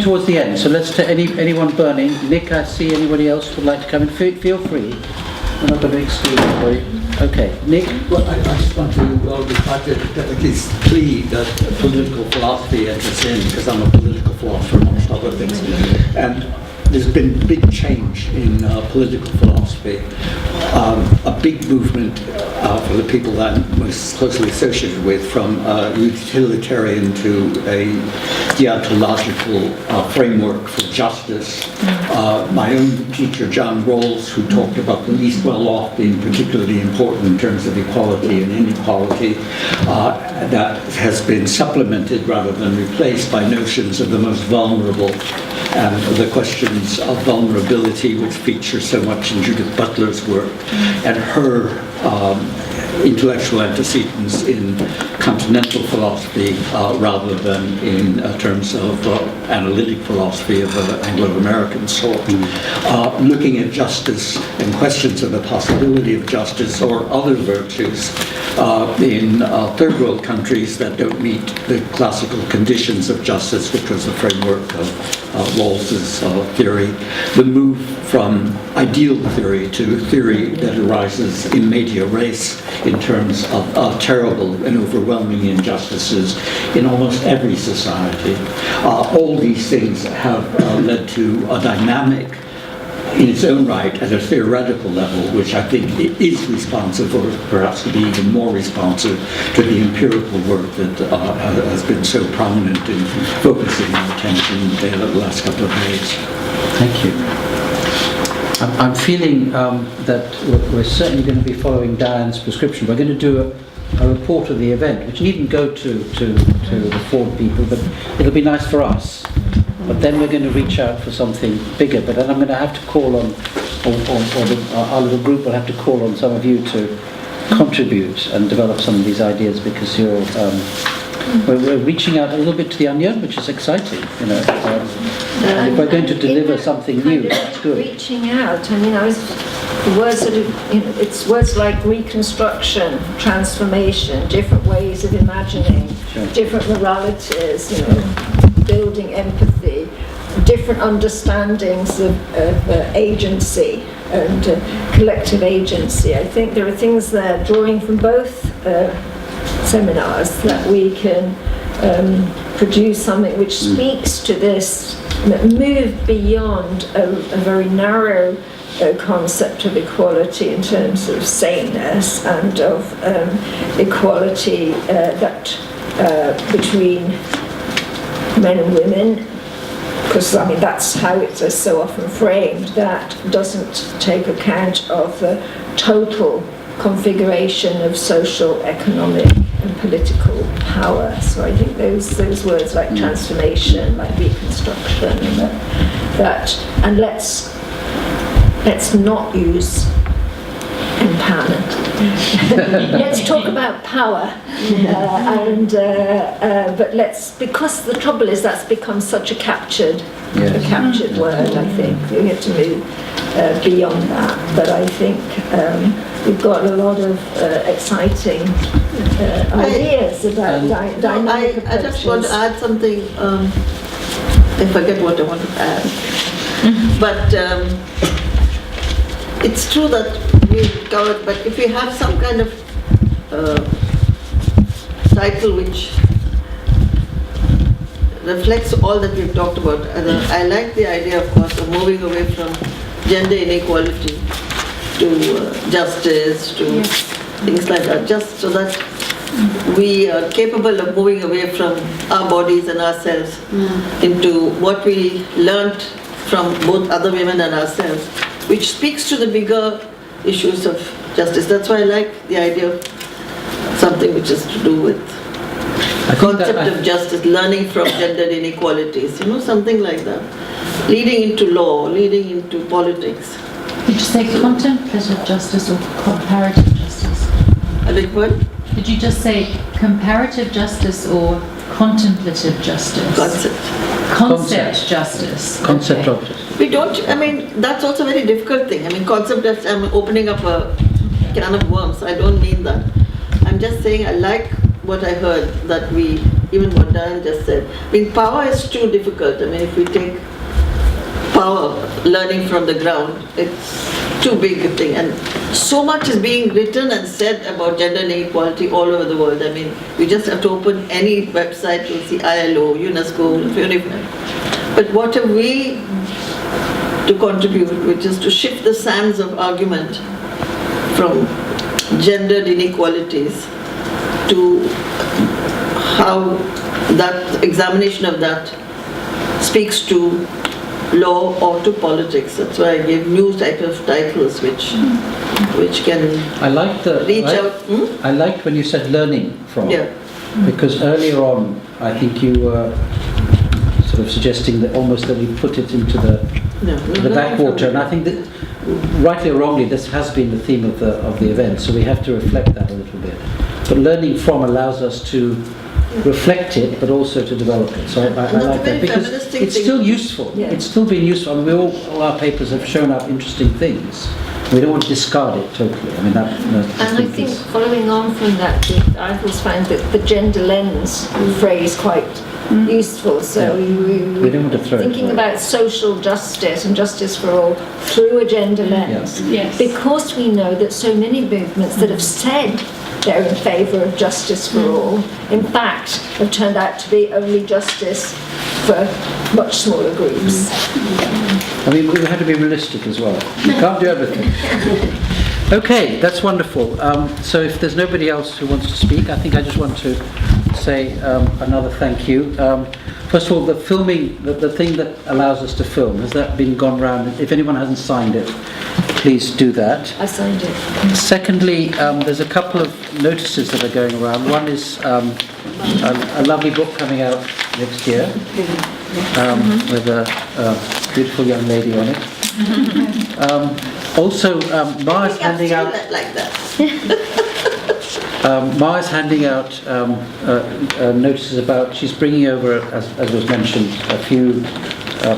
towards the end, so let's take anyone burning. Nick, I see anybody else would like to come in. Feel free. We're not going to exclude anybody. Okay, Nick? Well, I just want to reply to Keith's plea that political philosophy enters in, because I'm a political philosopher amongst other things. And there's been big change in political philosophy. A big movement for the people that I'm most closely associated with, from utilitarian to a deontological framework for justice. My own teacher, John Rawls, who talked about the least well-off being particularly important in terms of equality and inequality, that has been supplemented rather than replaced by notions of the most vulnerable, and the questions of vulnerability, which feature so much in Judith Butler's work, and her intellectual antecedents in continental philosophy rather than in terms of analytic philosophy of Anglo-American sort. Looking at justice and questions of the possibility of justice or other virtues in third world countries that don't meet the classical conditions of justice, which was the framework of Rawls's theory. The move from ideal theory to theory that arises in media res in terms of terrible and overwhelming injustices in almost every society. All these things have led to a dynamic in its own right at a theoretical level, which I think is responsive, or perhaps to be even more responsive, to the empirical work that has been so prominent in focusing our attention in the last couple of days. Thank you. I'm feeling that we're certainly going to be following Diane's prescription. We're going to do a report of the event, which needn't go to the Ford people, but it'll be nice for us. But then we're going to reach out for something bigger. But then I'm going to have to call on, our little group will have to call on some of you to contribute and develop some of these ideas, because you're we're reaching out a little bit to the unknown, which is exciting, you know. And if we're going to deliver something new, that's good. Reaching out, I mean, the words sort of, you know, it's words like reconstruction, transformation, different ways of imagining, Sure. different moralities, you know, building empathy, different understandings of agency and collective agency. I think there are things there, drawing from both seminars, that we can produce something which speaks to this, move beyond a very narrow concept of equality in terms of sameness and of equality that between men and women, because I mean that's how it's so often framed, that doesn't take account of the total configuration of social, economic and political power. So I think those words like transformation, like reconstruction, and let's not use empowerment. Let's talk about power, but because the trouble is that's become such a captured word. I think we have to move beyond that. But I think we've got a lot of exciting ideas about dynamic approaches. I just want to add something. I forget what I want to add, but it's true that we've covered. But if we have some kind of title which reflects all that we've talked about, I like the idea, of course, of moving away from gender inequality to justice, to things like that, just so that we are capable of moving away from our bodies and ourselves into what we learnt from both other women and ourselves, which speaks to the bigger issues of justice. That's why I like the idea of something which is to do with the concept of justice, learning from gendered inequalities, something like that. Leading into law, leading into politics. Did you say contemplative justice or comparative justice? I beg your pardon? Did you just say comparative justice or contemplative justice? Concept justice. Concept of justice. We don't, that's also a very difficult thing. Concept that I'm opening up a can of worms. I don't mean that. I'm just saying I like what I heard, that we even what Diane just said. I mean, power is too difficult. I mean, if we take power, learning from the ground, it's too big a thing. And so much is being written and said about gender inequality all over the world. I mean, we just have to open any website to see ILO, UNESCO, UNIFEM. But what have we to contribute, which is to shift the sands of argument from gendered inequalities to how that examination of that speaks to law or to politics. That's why I gave new type of titles which can I like reach out. I liked when you said learning from. Yeah. Because earlier on, I think you were sort of suggesting that almost that we put it into the backwater, and I think that rightly or wrongly, this has been the theme of the event. So we have to reflect that a little bit. But learning from allows us to reflect it, but also to develop it. So I like that because it's still useful. Yeah. It's still been useful. I mean, all our papers have shown up interesting things. We don't want to discard it totally. I mean, And I think following on from that, I always find that the gender lens phrase quite useful. So we don't want to throw it thinking away. about social justice and justice for all through a gender lens. Yes. Because we know that so many movements that have said they're in favour of justice for all, in fact, have turned out to be only justice for much smaller groups. I mean, we have to be realistic as well. You can't do everything. Okay, that's wonderful. So if there's nobody else who wants to speak, I think I just want to say another thank you. First of all, the filming, the thing that allows us to film, has that been gone round? If anyone hasn't signed it, please do that. I signed it. Secondly, there's a couple of notices that are going around. One is a lovely book coming out next year with a beautiful young lady on it. Also, Ma's handing out. Like that. Ma's handing out notices about. She's bringing over, as was mentioned, a few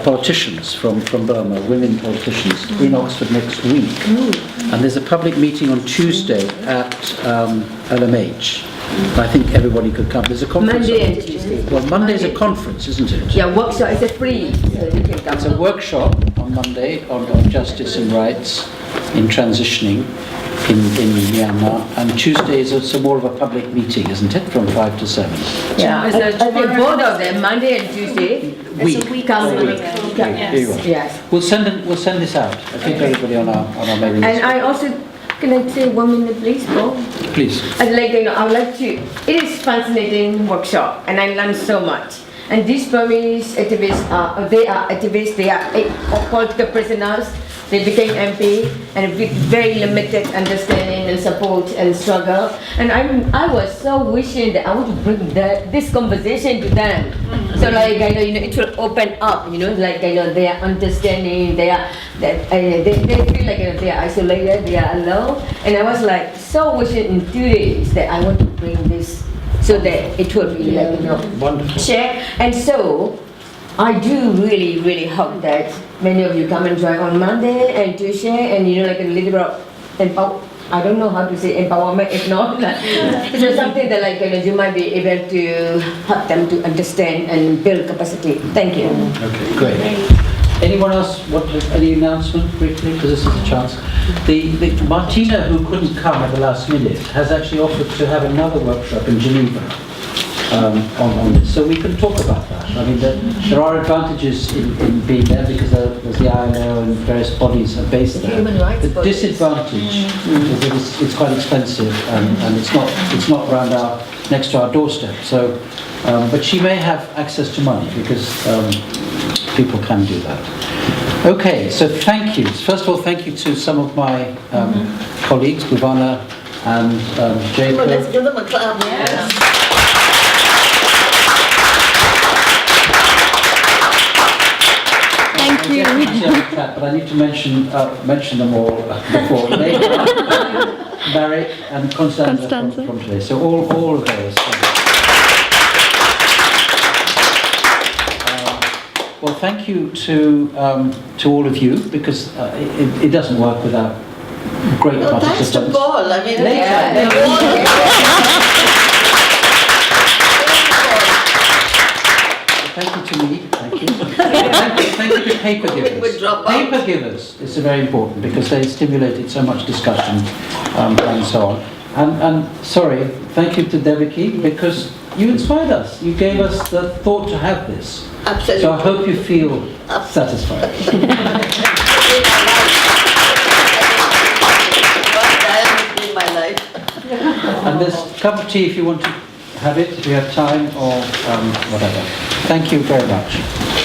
politicians from Burma, women politicians, in Oxford next week. And there's a public meeting on Tuesday at LMH. I think everybody could come. There's a conference. Monday and Tuesday. Well, Monday's a conference, isn't it? Yeah, workshop is free, so you can come. It's a workshop on Monday on justice and rights in transitioning in Myanmar, and Tuesday is also more of a public meeting, isn't it, from 5 to 7? Yeah, Is that I think tomorrow? both of them, Monday and Tuesday. Come A week. Yes. Here you are. Yes. We'll send this out. I think everybody on our mailing And list. I also, can I say 1 minute please, Paul? Please. I'd like, I would like to, it is fascinating workshop and I learned so much. And these Burmese activists, they are activists, they are political prisoners. They became MP and with very limited understanding and support and struggle. And I was so wishing that I would bring this conversation to them. So like, it will open up, like, they are understanding, they feel like they are isolated, they are alone. And I was like, so wishing in 2 days that I want to bring this so that it will be like, Wonderful. share. And so, I do really, really hope that many of you come and join on Monday and Tuesday and like a little bit of I don't know how to say empowerment, if not. It's something that like you might be able to help them to understand and build capacity. Thank you. Okay, great. Anyone else want any announcement briefly? Because this is a chance. The Martina, who couldn't come at the last minute, has actually offered to have another workshop in Geneva. On this. So we can talk about that. I mean, there are advantages in being there because there's the ILO and various bodies are based there. Human rights The bodies. disadvantage is that it's quite expensive and it's not around next to our doorstep. So, but she may have access to money because people can do that. Okay, so thank you. First of all, thank you to some of my colleagues, Bhuvana and Jacob. Well, let's give them a clap. Yes. Thank you. But I need to mention them all before. Marek and Constanza from today. So all of those. Well, thank you to all of you because it doesn't work without great No, thanks to participants. Paul. I mean, Later. Thank you to me. Thank you. Thank you to paper Would givers. drop out. Paper givers is very important because they stimulated so much discussion and so on. And sorry, thank you to Devaki because you inspired us. You gave us the thought to have this. Absolutely. So I hope you feel satisfied. In my life. And there's a cup of tea if you want to have it, if you have time or whatever. Thank you very much.